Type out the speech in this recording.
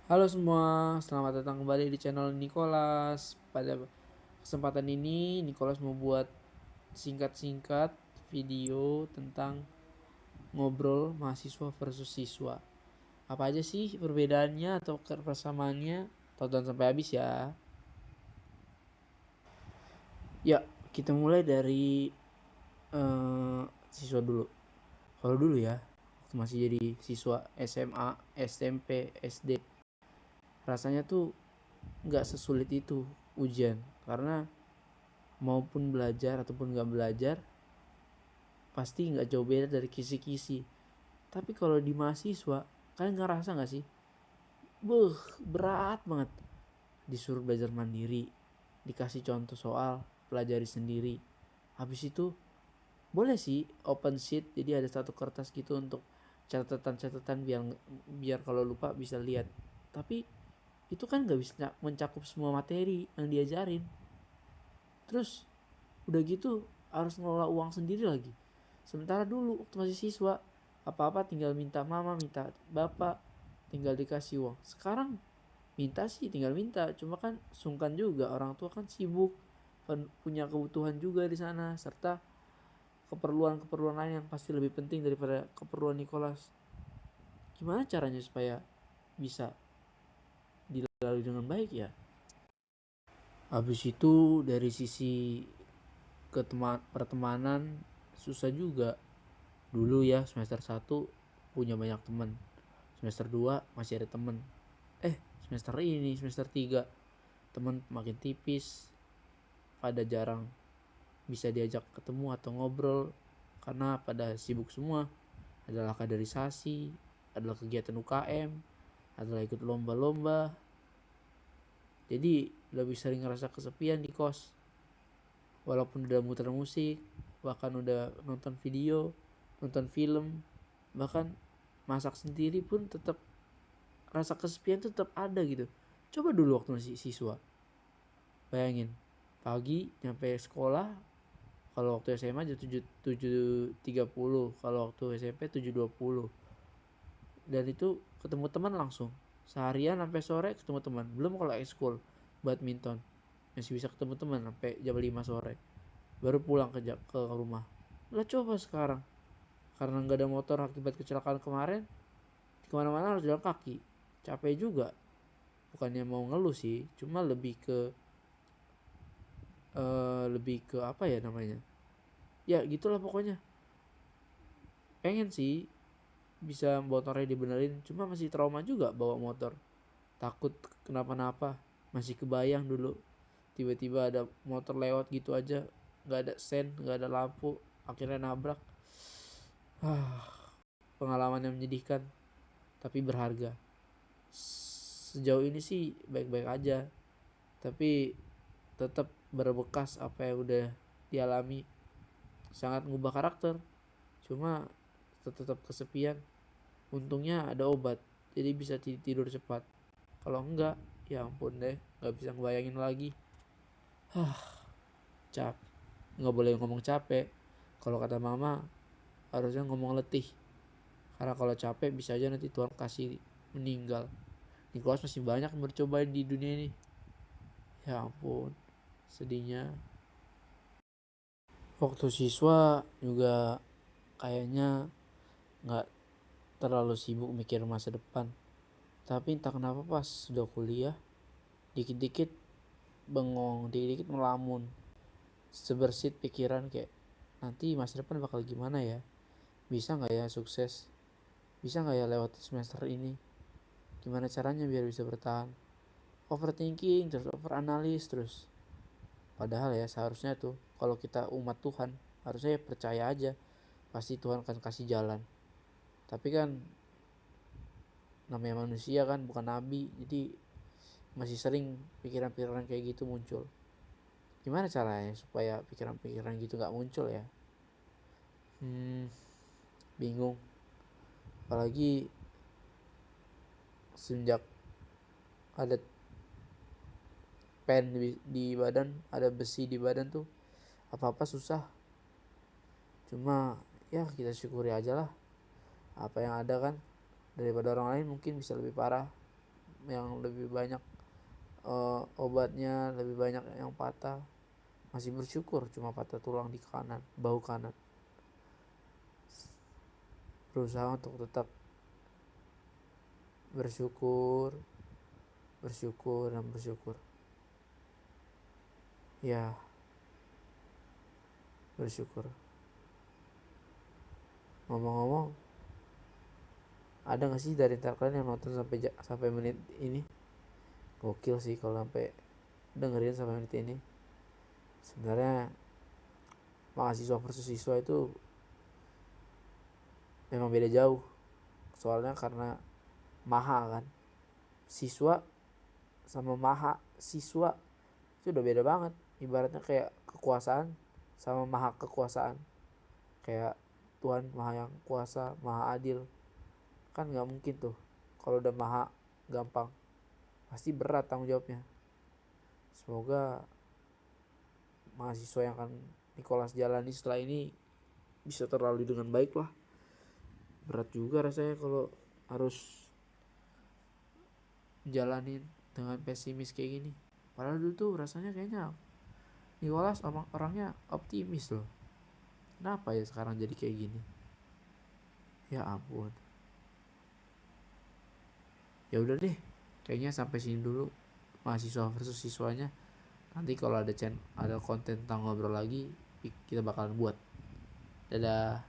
Halo semua, selamat datang kembali di channel Nicholas. Pada kesempatan ini, Nicholas mau buat singkat-singkat video tentang ngobrol mahasiswa versus siswa. Apa aja sih perbedaannya atau kebersamaannya? Tonton sampai habis ya. Ya, kita mulai dari siswa dulu. Kalau dulu ya, waktu masih jadi siswa SMA, SMP, SD, rasanya tuh nggak sesulit itu ujian, karena maupun belajar ataupun nggak belajar pasti nggak jauh beda dari kisi-kisi. Tapi kalau di mahasiswa, kalian ngerasa nggak sih, berat banget, disuruh belajar mandiri, dikasih contoh soal, pelajari sendiri. Habis itu boleh sih open sheet, jadi ada satu kertas gitu untuk catatan-catatan, biar biar kalau lupa bisa lihat. Tapi itu kan nggak bisa mencakup semua materi yang diajarin. Terus udah gitu harus ngelola uang sendiri lagi. Sementara dulu waktu masih siswa, apa-apa tinggal minta mama, minta bapak, tinggal dikasih uang. Sekarang minta sih tinggal minta, cuma kan sungkan juga, orang tua kan sibuk, punya kebutuhan juga di sana, serta keperluan-keperluan lain yang pasti lebih penting daripada keperluan Nicholas. Gimana caranya supaya bisa dilalui dengan baik ya? Habis itu dari sisi pertemanan susah juga. Dulu ya semester 1 punya banyak teman, semester 2 masih ada teman, semester ini semester 3 teman makin tipis, pada jarang bisa diajak ketemu atau ngobrol karena pada sibuk semua, adalah kaderisasi, adalah kegiatan UKM, adalah ikut lomba-lomba. Jadi lebih sering ngerasa kesepian di kos, walaupun udah muter musik, bahkan udah nonton video, nonton film, bahkan masak sendiri pun tetap rasa kesepian tuh tetap ada gitu. Coba dulu waktu masih siswa, bayangin pagi nyampe sekolah, kalau waktu SMA jam 7.30, kalau waktu SMP 7.20, dan itu ketemu teman langsung seharian sampai sore, ketemu teman. Belum kalau ekskul badminton masih bisa ketemu teman sampai jam 5 sore, baru pulang ke rumah. Lah coba sekarang, karena nggak ada motor akibat kecelakaan kemarin, kemana-mana harus jalan kaki, capek juga. Bukannya mau ngeluh sih, cuma lebih ke apa ya namanya, ya gitulah pokoknya. Pengen sih bisa motornya dibenerin, cuma masih trauma juga bawa motor, takut kenapa-napa. Masih kebayang dulu tiba-tiba ada motor lewat gitu aja, nggak ada sen, nggak ada lampu, akhirnya nabrak. Pengalaman yang menyedihkan tapi berharga. Sejauh ini sih baik-baik aja, tapi tetap berbekas apa yang udah dialami, sangat ngubah karakter. Cuma tetap kesepian. Untungnya ada obat, jadi bisa tidur cepat. Kalau enggak, ya ampun deh, nggak bisa ngebayangin lagi. Cap, nggak boleh ngomong capek. Kalau kata mama, harusnya ngomong letih. Karena kalau capek bisa aja nanti Tuhan kasih meninggal. Nicholas masih banyak yang bercoba di dunia ini. Ya ampun, sedihnya. Waktu siswa juga kayaknya nggak terlalu sibuk mikir masa depan. Tapi entah kenapa pas sudah kuliah, dikit-dikit bengong, dikit-dikit melamun. Sebersit pikiran kayak, nanti masa depan bakal gimana ya? Bisa nggak ya sukses? Bisa nggak ya lewat semester ini? Gimana caranya biar bisa bertahan? Overthinking terus, overanalis terus. Padahal ya seharusnya tuh kalau kita umat Tuhan, harusnya ya percaya aja pasti Tuhan akan kasih jalan. Tapi kan namanya manusia kan bukan nabi, jadi masih sering pikiran-pikiran kayak gitu muncul. Gimana caranya supaya pikiran-pikiran gitu nggak muncul ya? Bingung. Apalagi sejak ada pen di badan, ada besi di badan tuh, apa-apa susah. Cuma ya kita syukuri aja lah apa yang ada kan, daripada orang lain mungkin bisa lebih parah. yang lebih banyak obatnya, lebih banyak yang patah, masih bersyukur cuma patah tulang di kanan, bahu kanan. Berusaha untuk tetap bersyukur dan bersyukur. Ya, bersyukur. Ngomong-ngomong, ada gak sih dari kalian yang nonton sampai menit ini? Gokil sih kalau sampai dengerin sampai menit ini. Sebenarnya mahasiswa versus siswa itu memang beda jauh. Soalnya karena maha kan. Siswa sama maha siswa itu udah beda banget. Ibaratnya kayak kekuasaan sama maha kekuasaan. Kayak Tuhan maha yang kuasa, maha adil. Kan gak mungkin tuh kalau udah maha gampang. Pasti berat tanggung jawabnya. Semoga mahasiswa yang akan Nicholas jalani setelah ini bisa terlalui dengan baik lah. Berat juga rasanya kalau harus jalanin dengan pesimis kayak gini. Padahal dulu tuh rasanya kayaknya Nicholas orangnya optimis loh. Kenapa ya sekarang jadi kayak gini? Ya ampun. Ya udah deh, kayaknya sampai sini dulu mahasiswa versus siswanya. Nanti kalau ada konten tentang ngobrol lagi, kita bakalan buat. Dadah.